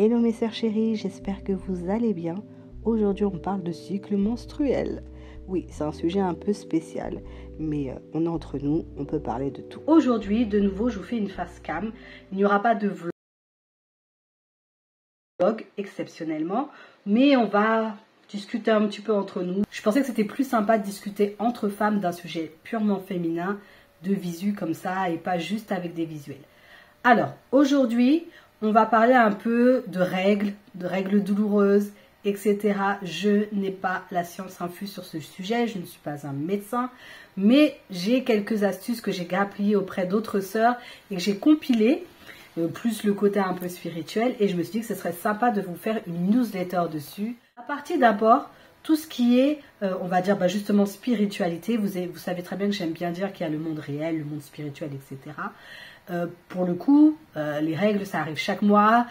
Hello mes sœurs chéries, j'espère que vous allez bien. Aujourd'hui on parle de cycle menstruel. Oui, c'est un sujet un peu spécial, mais on est entre nous, on peut parler de tout. Aujourd'hui, de nouveau, je vous fais une face cam. Il n'y aura pas de vlog exceptionnellement, mais on va discuter un petit peu entre nous. Je pensais que c'était plus sympa de discuter entre femmes d'un sujet purement féminin, de visu comme ça, et pas juste avec des visuels. Alors, aujourd'hui, on va parler un peu de règles douloureuses, etc. Je n'ai pas la science infuse sur ce sujet, je ne suis pas un médecin, mais j'ai quelques astuces que j'ai grappillées auprès d'autres sœurs et que j'ai compilées, plus le côté un peu spirituel, et je me suis dit que ce serait sympa de vous faire une newsletter dessus. À partir d'abord, tout ce qui est, on va dire justement spiritualité, vous savez très bien que j'aime bien dire qu'il y a le monde réel, le monde spirituel, etc. Pour le coup, les règles, ça arrive chaque mois,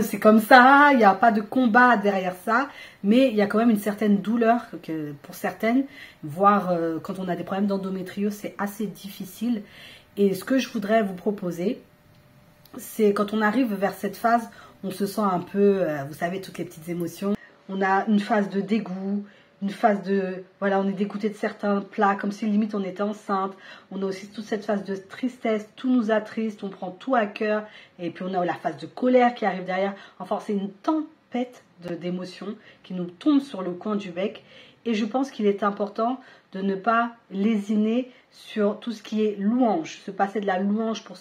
c'est comme ça, il n'y a pas de combat derrière ça, mais il y a quand même une certaine douleur que, pour certaines, voire quand on a des problèmes d'endométriose, c'est assez difficile. Et ce que je voudrais vous proposer, c'est quand on arrive vers cette phase, on se sent un peu, vous savez, toutes les petites émotions. On a une phase de dégoût, une phase de, voilà, on est dégoûté de certains plats, comme si limite on était enceinte. On a aussi toute cette phase de tristesse, tout nous attriste, on prend tout à cœur. Et puis on a la phase de colère qui arrive derrière. Enfin, c'est une tempête d'émotions qui nous tombe sur le coin du bec. Et je pense qu'il est important de ne pas lésiner sur tout ce qui est louange, se passer de la louange pour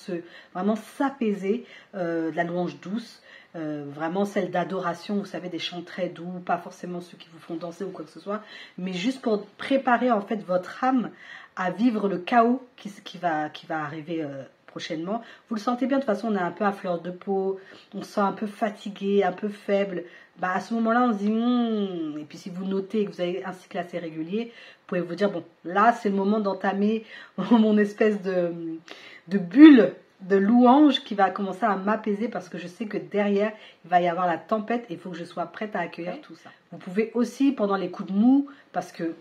vraiment s'apaiser, de la louange douce. Vraiment celle d'adoration, vous savez, des chants très doux, pas forcément ceux qui vous font danser ou quoi que ce soit, mais juste pour préparer en fait votre âme à vivre le chaos qui va arriver prochainement. Vous le sentez bien, de toute façon on est un peu à fleur de peau, on se sent un peu fatigué, un peu faible. À ce moment-là on se dit et puis si vous notez que vous avez un cycle assez régulier, vous pouvez vous dire bon, là c'est le moment d'entamer mon espèce de bulle de louange qui va commencer à m'apaiser parce que je sais que derrière il va y avoir la tempête et il faut que je sois prête à accueillir tout ça. Vous pouvez aussi pendant les coups de mou, parce que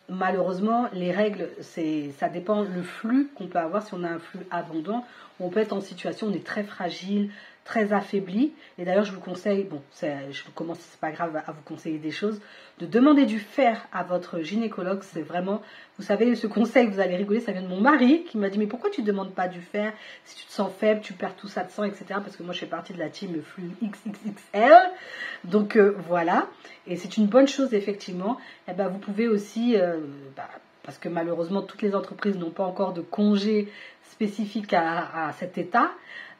malheureusement les règles, ça dépend le flux qu'on peut avoir. Si on a un flux abondant, on peut être en situation, on est très fragile, très affaibli, et d'ailleurs je vous conseille, bon je commence, c'est pas grave à vous conseiller des choses, de demander du fer à votre gynécologue. C'est vraiment, vous savez, ce conseil, vous allez rigoler, ça vient de mon mari qui m'a dit mais pourquoi tu ne demandes pas du fer si tu te sens faible, tu perds tout ça de sang, etc. Parce que moi je fais partie de la team flux XXXL, donc voilà, et c'est une bonne chose effectivement. Et vous pouvez aussi, parce que malheureusement toutes les entreprises n'ont pas encore de congé spécifique à cet état,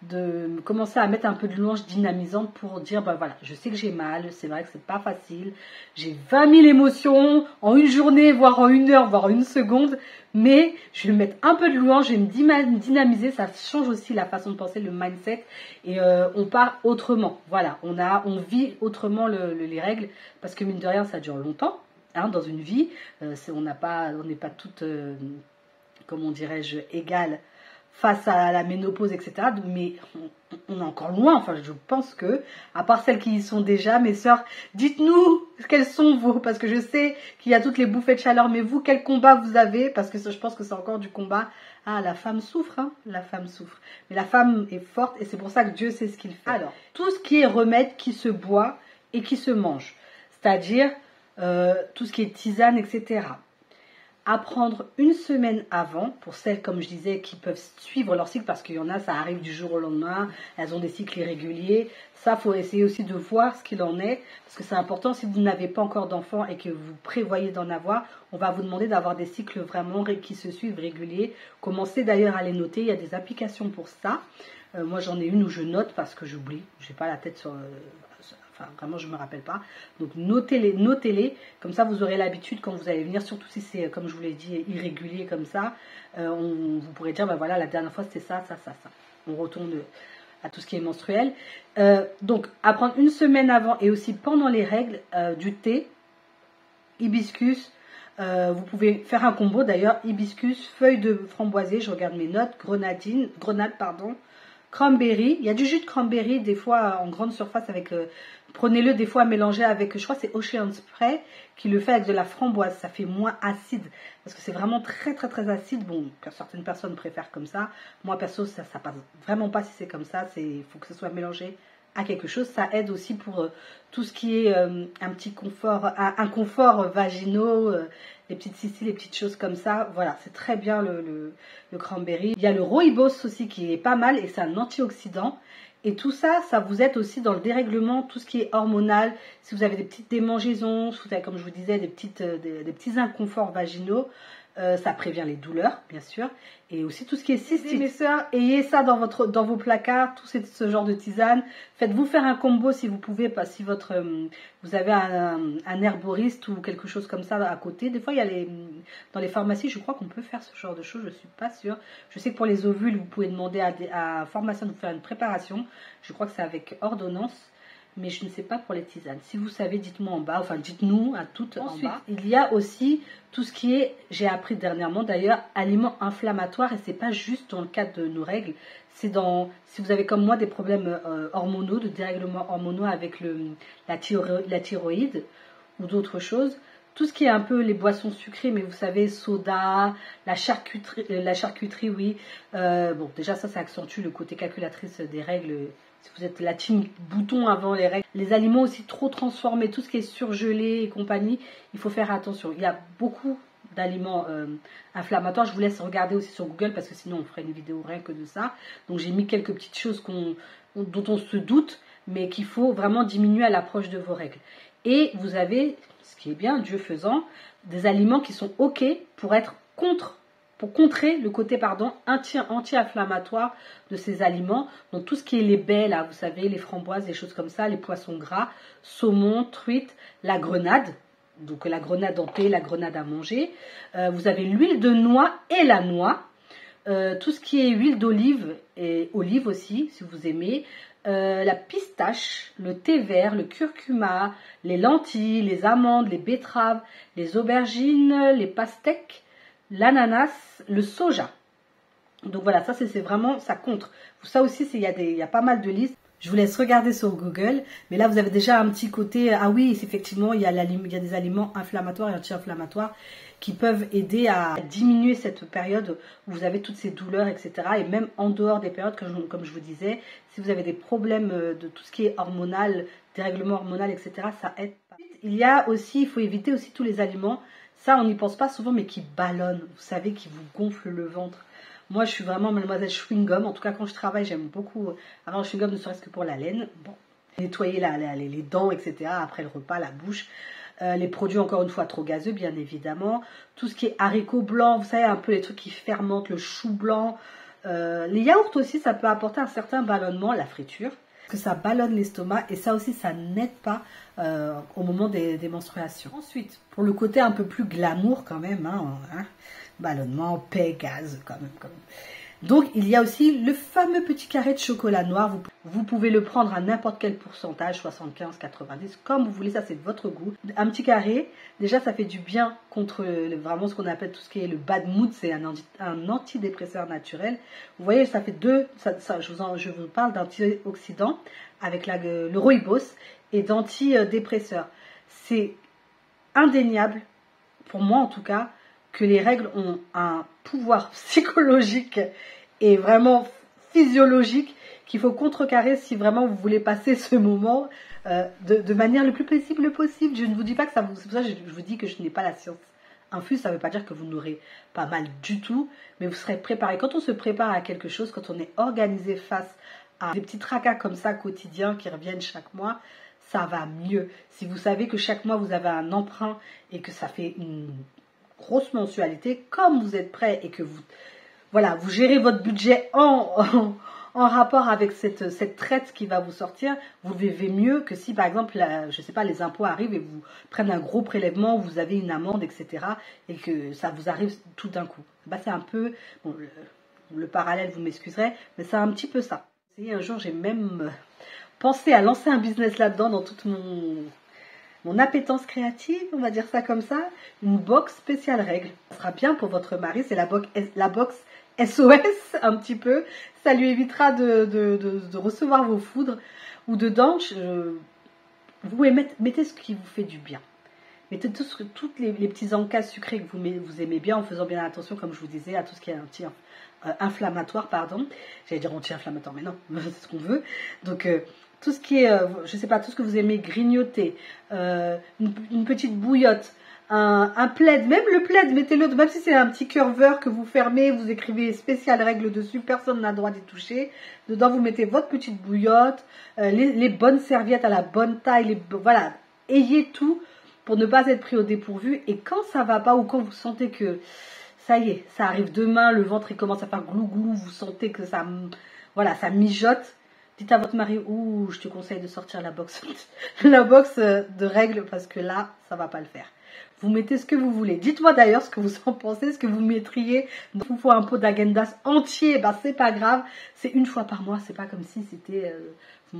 de commencer à mettre un peu de louange dynamisante pour dire voilà, je sais que j'ai mal, c'est vrai que c'est pas facile, j'ai 20 000 émotions en une journée, voire en une heure, voire en une seconde, mais je vais mettre un peu de louange, je vais me dynamiser, ça change aussi la façon de penser, le mindset, et on part autrement. Voilà, on vit autrement les règles, parce que mine de rien ça dure longtemps dans une vie, on n'est pas toutes, comment dirais-je, égales face à la ménopause, etc. Mais on est encore loin. Enfin, je pense que, à part celles qui y sont déjà, mes sœurs, dites-nous quelles sont vous, parce que je sais qu'il y a toutes les bouffées de chaleur, mais vous, quel combat vous avez? Parce que je pense que c'est encore du combat. Ah, la femme souffre, la femme souffre. Mais la femme est forte et c'est pour ça que Dieu sait ce qu'il fait. Alors, tout ce qui est remède qui se boit et qui se mange, c'est-à-dire tout ce qui est tisane, etc. À prendre une semaine avant, pour celles, comme je disais, qui peuvent suivre leur cycle, parce qu'il y en a, ça arrive du jour au lendemain, elles ont des cycles irréguliers. Ça, il faut essayer aussi de voir ce qu'il en est, parce que c'est important. Si vous n'avez pas encore d'enfants et que vous prévoyez d'en avoir, on va vous demander d'avoir des cycles vraiment qui se suivent réguliers. Commencez d'ailleurs à les noter, il y a des applications pour ça. Moi, j'en ai une où je note parce que j'oublie, je n'ai pas la tête sur... Enfin, vraiment, je ne me rappelle pas. Donc, notez-les. Comme ça, vous aurez l'habitude quand vous allez venir, surtout si c'est, comme je vous l'ai dit, irrégulier comme ça. Vous pourrez dire, voilà, la dernière fois, c'était ça. On retourne à tout ce qui est menstruel. Donc, à prendre une semaine avant et aussi pendant les règles, du thé, hibiscus. Vous pouvez faire un combo, d'ailleurs, hibiscus, feuilles de framboisier, je regarde mes notes, grenade, cranberry. Il y a du jus de cranberry, des fois, en grande surface avec... Prenez-le des fois à mélanger avec, je crois que c'est Ocean Spray qui le fait avec de la framboise. Ça fait moins acide parce que c'est vraiment très très très acide. Bon, certaines personnes préfèrent comme ça. Moi perso, ça passe vraiment pas si c'est comme ça. Il faut que ce soit mélangé à quelque chose. Ça aide aussi pour tout ce qui est un petit confort, un confort vaginaux, les petites cystines, les petites choses comme ça. Voilà, c'est très bien le cranberry. Il y a le rooibos aussi qui est pas mal et c'est un antioxydant. Et tout ça, ça vous aide aussi dans le dérèglement, tout ce qui est hormonal. Si vous avez des petites démangeaisons, si vous avez, comme je vous disais, des petits inconforts vaginaux, ça prévient les douleurs, bien sûr. Et aussi tout ce qui est cystique. Mes sœurs, ayez ça dans vos placards, tout ce genre de tisane. Faites-vous faire un combo si vous pouvez, pas si vous avez un herboriste ou quelque chose comme ça à côté. Des fois, il y a dans les pharmacies, je crois qu'on peut faire ce genre de choses, je ne suis pas sûre. Je sais que pour les ovules, vous pouvez demander à un pharmacien de vous faire une préparation. Je crois que c'est avec ordonnance. Mais je ne sais pas pour les tisanes. Si vous savez, dites-moi en bas, enfin dites-nous à toutes en bas. Il y a aussi tout ce qui est, j'ai appris dernièrement d'ailleurs, aliments inflammatoires, et c'est pas juste dans le cadre de nos règles, c'est si vous avez comme moi des problèmes hormonaux, de dérèglements hormonaux avec la thyroïde ou d'autres choses, tout ce qui est un peu les boissons sucrées, mais vous savez, soda, la charcuterie, oui. Bon, déjà ça accentue le côté calculatrice des règles. Si vous êtes la team bouton avant les règles, les aliments aussi trop transformés, tout ce qui est surgelé et compagnie, il faut faire attention. Il y a beaucoup d'aliments inflammatoires. Je vous laisse regarder aussi sur Google parce que sinon on ferait une vidéo rien que de ça. Donc j'ai mis quelques petites choses dont on se doute, mais qu'il faut vraiment diminuer à l'approche de vos règles. Et vous avez, ce qui est bien, Dieu faisant, des aliments qui sont OK pour contrer le côté anti-inflammatoire de ces aliments. Donc tout ce qui est les baies, là, vous savez, les framboises, les choses comme ça, les poissons gras, saumon, truite, la grenade, donc la grenade en thé, la grenade à manger. Vous avez l'huile de noix et la noix. Tout ce qui est huile d'olive et olive aussi, si vous aimez. La pistache, le thé vert, le curcuma, les lentilles, les amandes, les betteraves, les aubergines, les pastèques, l'ananas, le soja. Donc voilà, ça c'est vraiment, ça contre. Ça aussi, il y a pas mal de listes. Je vous laisse regarder sur Google, mais là vous avez déjà un petit côté, ah oui, effectivement, il y a des aliments inflammatoires et anti-inflammatoires qui peuvent aider à diminuer cette période où vous avez toutes ces douleurs, etc. Et même en dehors des périodes, comme je vous disais, si vous avez des problèmes de tout ce qui est hormonal, dérèglement hormonal, etc., ça aide pas. Il y a aussi, il faut éviter aussi tous les aliments, ça on n'y pense pas souvent, mais qui ballonnent, vous savez, qui vous gonflent le ventre. Moi, je suis vraiment mademoiselle chewing-gum. En tout cas, quand je travaille, j'aime beaucoup avoir le chewing-gum, ne serait-ce que pour la laine. Bon, nettoyer les dents, etc. Après le repas, la bouche. Les produits, encore une fois, trop gazeux, bien évidemment. Tout ce qui est haricots blancs, vous savez, un peu les trucs qui fermentent, le chou blanc. Les yaourts aussi, ça peut apporter un certain ballonnement, la friture. Que ça ballonne l'estomac et ça aussi, ça n'aide pas au moment des menstruations. Ensuite, pour le côté un peu plus glamour quand même, ballonnement, paix, gaz, quand même. Donc, il y a aussi le fameux petit carré de chocolat noir. Vous pouvez le prendre à n'importe quel pourcentage, 75, 90, comme vous voulez, ça c'est de votre goût. Un petit carré, déjà ça fait du bien contre vraiment ce qu'on appelle tout ce qui est le bad mood, c'est un antidépresseur naturel. Vous voyez, ça fait je vous parle d'antioxydants avec le rooibos et d'antidépresseurs. C'est indéniable, pour moi en tout cas, que les règles ont un pouvoir psychologique et vraiment physiologique qu'il faut contrecarrer si vraiment vous voulez passer ce moment de manière le plus paisible possible. Je ne vous dis pas que c'est pour ça que je vous dis que je n'ai pas la science infuse, ça ne veut pas dire que vous n'aurez pas mal du tout, mais vous serez préparé. Quand on se prépare à quelque chose, quand on est organisé face à des petits tracas comme ça quotidiens qui reviennent chaque mois, ça va mieux. Si vous savez que chaque mois vous avez un emprunt et que ça fait une grosse mensualité, comme vous êtes prêt et que vous gérez votre budget en rapport avec cette traite qui va vous sortir, vous vivez mieux que si par exemple, je sais pas, les impôts arrivent et vous prennent un gros prélèvement, vous avez une amende, etc. et que ça vous arrive tout d'un coup. C'est un peu, bon, le parallèle, vous m'excuserez, mais c'est un petit peu ça. Un jour, j'ai même pensé à lancer un business là-dedans dans toute mon appétence créative, on va dire ça comme ça, une box spéciale règles. Ça sera bien pour votre mari, c'est la box SOS un petit peu. Ça lui évitera de recevoir vos foudres. Ou dedans, vous mettez ce qui vous fait du bien. Mettez toutes les petits encas sucrés que vous aimez bien, en faisant bien attention, comme je vous disais, à tout ce qui est inflammatoire, pardon. J'allais dire anti-inflammatoire, mais non, c'est ce qu'on veut. Donc, tout ce qui est, je sais pas, tout ce que vous aimez grignoter, une petite bouillotte, un plaid, même le plaid, mettez-le, même si c'est un petit curveur que vous fermez, vous écrivez spécial règle dessus, personne n'a le droit d'y toucher. Dedans, vous mettez votre petite bouillotte, les bonnes serviettes à la bonne taille, voilà, ayez tout pour ne pas être pris au dépourvu. Et quand ça va pas ou quand vous sentez que ça y est, ça arrive demain, le ventre il commence à faire glou-glou, vous sentez que ça, voilà, ça mijote, dites à votre mari, ouh, je te conseille de sortir la box, la box de règles parce que là, ça va pas le faire. Vous mettez ce que vous voulez. Dites-moi d'ailleurs ce que vous en pensez, ce que vous mettriez. Donc, vous faut un pot d'agendas entier, ben c'est pas grave. C'est une fois par mois, c'est pas comme si c'était vous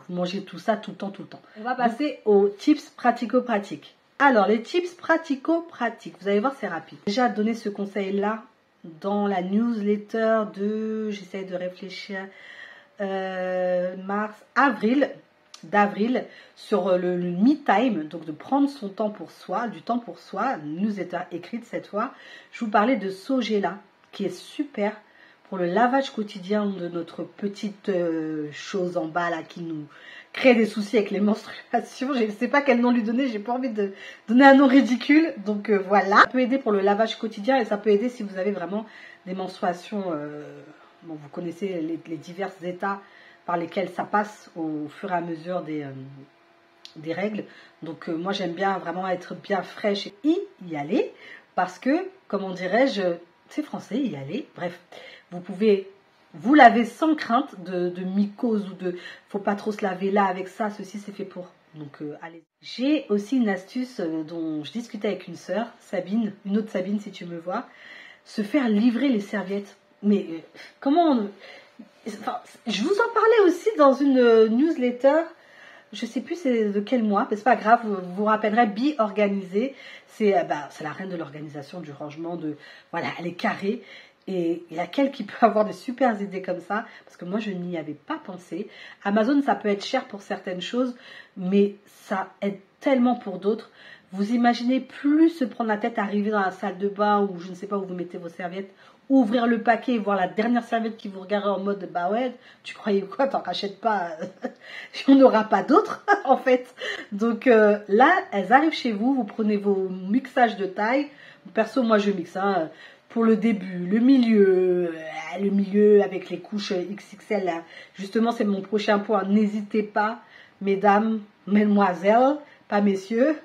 mangez tout ça tout le temps, tout le temps. On va passer aux tips pratico-pratiques. Alors, les tips pratico-pratiques, vous allez voir, c'est rapide. J'ai déjà donné ce conseil-là dans la newsletter j'essaie de réfléchir, d'avril, sur le me time, donc de prendre son temps pour soi, du temps pour soi, newsletter écrite cette fois. Je vous parlais de Sogela, qui est super pour le lavage quotidien de notre petite chose en bas là, qui nous crée des soucis avec les menstruations. Je ne sais pas quel nom lui donner, j'ai pas envie de donner un nom ridicule, donc voilà. Ça peut aider pour le lavage quotidien et ça peut aider si vous avez vraiment des menstruations, bon, vous connaissez les divers états par lesquels ça passe au fur et à mesure des règles. Donc moi j'aime bien vraiment être bien fraîche et y aller parce que, comment dirais-je, c'est français, y aller, bref, vous pouvez vous laver sans crainte de mycose ou de, faut pas trop se laver là avec ça, ceci c'est fait pour. Donc allez. J'ai aussi une astuce dont je discutais avec une sœur, Sabine, une autre Sabine si tu me vois, se faire livrer les serviettes. Mais comment enfin, je vous en parlais aussi dans une newsletter, je sais plus c'est de quel mois, mais c'est pas grave, vous vous rappellerez, Bi organisée, c'est la reine de l'organisation, du rangement, voilà, elle est carrée. Et il y a quelqu'un qui peut avoir des super idées comme ça, parce que moi je n'y avais pas pensé. Amazon, ça peut être cher pour certaines choses, mais ça aide tellement pour d'autres. Vous imaginez plus se prendre la tête, arriver dans la salle de bain ou je ne sais pas où vous mettez vos serviettes, ouvrir le paquet et voir la dernière serviette qui vous regarde en mode bah ouais, tu croyais quoi, t'en rachètes pas, on n'aura pas d'autres en fait. Donc là, elles arrivent chez vous, vous prenez vos mixages de taille. Perso, moi je mixe pour le début, le milieu avec les couches XXL là. Justement, c'est mon prochain point. N'hésitez pas, mesdames, mesdemoiselles, pas messieurs,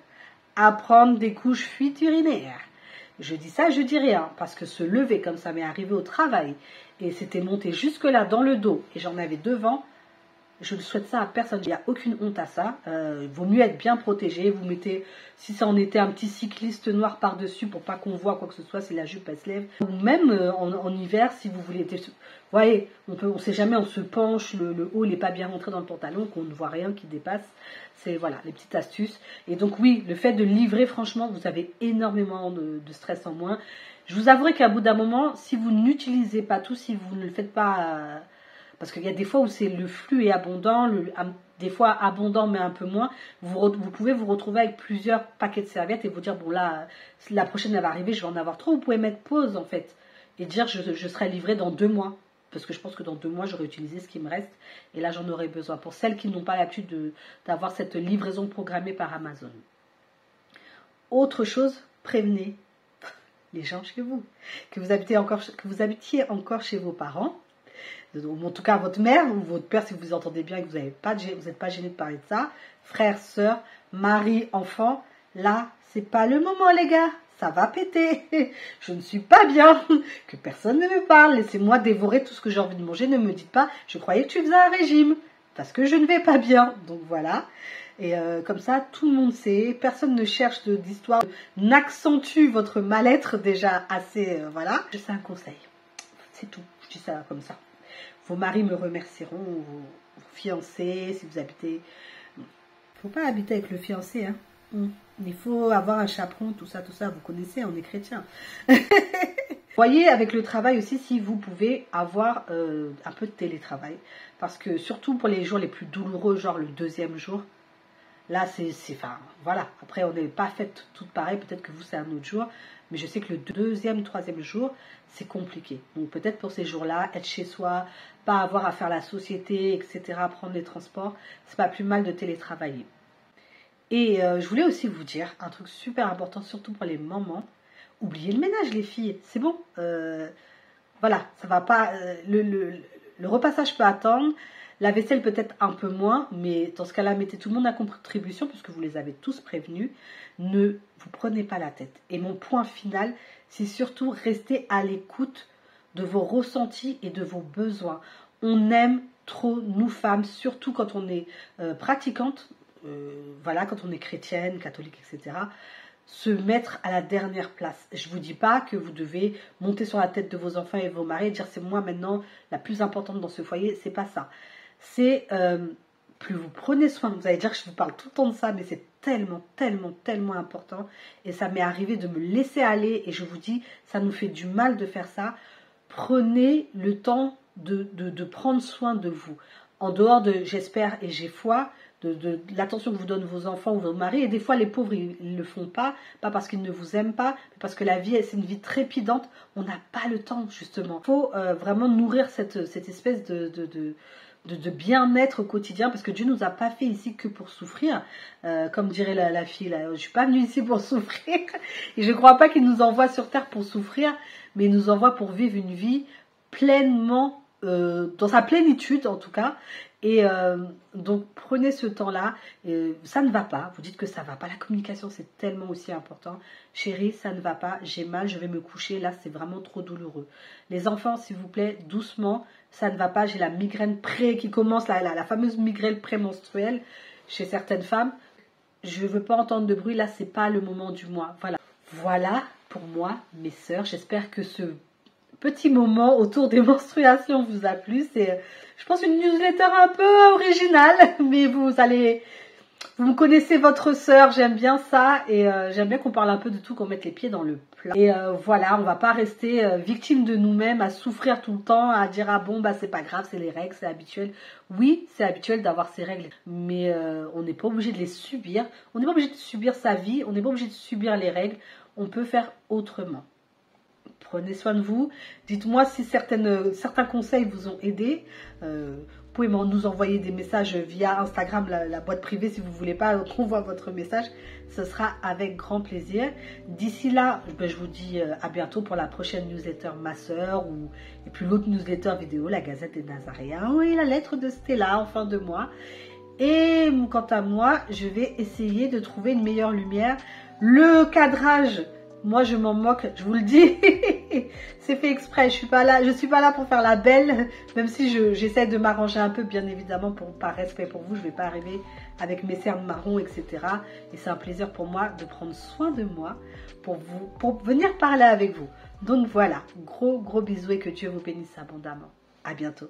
à prendre des couches fuites urinaires. Je dis ça, je dis rien, parce que se lever comme ça m'est arrivé au travail, et c'était monté jusque là dans le dos, et j'en avais devant, je ne souhaite ça à personne, il n'y a aucune honte à ça, vaut mieux être bien protégé, vous mettez, si ça en était un petit cycliste noir par-dessus pour pas qu'on voit quoi que ce soit si la jupe elle se lève, ou même en hiver si vous voulez, vous voyez, on sait jamais, on se penche, le haut il n'est pas bien rentré dans le pantalon, qu'on ne voit rien qui dépasse, c'est voilà, les petites astuces, et donc oui, le fait de livrer franchement, vous avez énormément de stress en moins, je vous avouerai qu'à bout d'un moment, si vous n'utilisez pas tout, si vous ne le faites pas... parce qu'il y a des fois où c'est le flux est abondant, des fois abondant mais un peu moins. Vous pouvez vous retrouver avec plusieurs paquets de serviettes et vous dire bon là, la prochaine elle va arriver, je vais en avoir trop. Vous pouvez mettre pause en fait et dire je serai livrée dans 2 mois. Parce que je pense que dans 2 mois j'aurai utilisé ce qui me reste et là j'en aurai besoin. Pour celles qui n'ont pas l'habitude d'avoir cette livraison programmée par Amazon. Autre chose, prévenez les gens chez vous. Que vous habitiez encore chez vos parents. Ou en tout cas votre mère ou votre père si vous entendez bien et que vous n'êtes pas gêné de parler de ça, frère, soeur, mari, enfant, là c'est pas le moment les gars, ça va péter, je ne suis pas bien, que personne ne me parle, laissez-moi dévorer tout ce que j'ai envie de manger, ne me dites pas je croyais que tu faisais un régime, parce que je ne vais pas bien, donc voilà. Et comme ça, tout le monde sait, personne ne cherche d'histoire, n'accentue votre mal-être déjà assez, voilà. C'est un conseil, c'est tout, je dis ça comme ça. Vos maris me remercieront, vos fiancés, si vous habitez... Il ne faut pas habiter avec le fiancé, hein. Il faut avoir un chaperon, tout ça, vous connaissez, on est chrétien. Voyez avec le travail aussi si vous pouvez avoir un peu de télétravail. Parce que surtout pour les jours les plus douloureux, genre le 2e jour, Là, enfin, voilà. Après, on n'est pas faites toutes pareilles. Peut-être que vous, c'est un autre jour. Mais je sais que le deuxième, troisième jour, c'est compliqué. Donc, peut-être pour ces jours-là, être chez soi, pas avoir à faire la société, etc., prendre les transports, c'est pas plus mal de télétravailler. Et je voulais aussi vous dire un truc super important, surtout pour les mamans. Oubliez le ménage, les filles. C'est bon. Voilà, ça va pas. Le repassage peut attendre. La vaisselle peut-être un peu moins, mais dans ce cas-là, mettez tout le monde à contribution puisque vous les avez tous prévenus. Ne vous prenez pas la tête. Et mon point final, c'est surtout rester à l'écoute de vos ressentis et de vos besoins. On aime trop, nous femmes, surtout quand on est pratiquante, voilà, quand on est chrétienne, catholique, etc., se mettre à la dernière place. Je ne vous dis pas que vous devez monter sur la tête de vos enfants et vos maris et dire c'est moi maintenant la plus importante dans ce foyer. C'est pas ça. C'est plus vous prenez soin. Vous allez dire que je vous parle tout le temps de ça, mais c'est tellement, tellement, tellement important. Et ça m'est arrivé de me laisser aller. Et je vous dis, ça nous fait du mal de faire ça. Prenez le temps de prendre soin de vous. En dehors de, j'espère et j'ai foi, de l'attention que vous donnent vos enfants ou vos maris. Et des fois, les pauvres, ils ne le font pas parce qu'ils ne vous aiment pas, mais parce que la vie, c'est une vie trépidante. On n'a pas le temps, justement. Il faut vraiment nourrir cette espèce de bien-être au quotidien, parce que Dieu nous a pas fait ici que pour souffrir, comme dirait la fille, là, je suis pas venue ici pour souffrir, et je crois pas qu'il nous envoie sur terre pour souffrir, mais il nous envoie pour vivre une vie pleinement, dans sa plénitude en tout cas, et donc prenez ce temps-là, ça ne va pas, vous dites que ça va pas, la communication c'est tellement aussi important, chérie ça ne va pas, j'ai mal, je vais me coucher, là c'est vraiment trop douloureux. Les enfants s'il vous plaît, doucement, ça ne va pas, j'ai la migraine qui commence, la fameuse migraine prémenstruelle chez certaines femmes, je ne veux pas entendre de bruit, là c'est pas le moment du mois, voilà pour moi mes sœurs, j'espère que ce petit moment autour des menstruations vous a plu. C'est, je pense, une newsletter un peu originale, mais vous me connaissez votre sœur, j'aime bien ça, et j'aime bien qu'on parle un peu de tout, qu'on mette les pieds dans le plat. Et voilà, on va pas rester victime de nous-mêmes, à souffrir tout le temps, à dire ah bon bah c'est pas grave, c'est les règles, c'est habituel. Oui, c'est habituel d'avoir ces règles, mais on n'est pas obligé de les subir. On n'est pas obligé de subir sa vie, on n'est pas obligé de subir les règles. On peut faire autrement. Prenez soin de vous. Dites-moi si certains conseils vous ont aidé. Vous pouvez nous envoyer des messages via Instagram, la boîte privée, si vous ne voulez pas qu'on voit votre message. Ce sera avec grand plaisir. D'ici là, je vous dis à bientôt pour la prochaine newsletter Ma Sœur et puis l'autre newsletter vidéo, la Gazette des Nazaréens et la lettre de Stella en fin de mois. Et quant à moi, je vais essayer de trouver une meilleure lumière. Le cadrage, moi je m'en moque, je vous le dis, c'est fait exprès, je suis pas là pour faire la belle, même si j'essaie de m'arranger un peu, bien évidemment, par respect pour vous, je vais pas arriver avec mes cernes marron, etc. Et c'est un plaisir pour moi de prendre soin de moi pour venir parler avec vous. Donc voilà, gros bisous et que Dieu vous bénisse abondamment. À bientôt.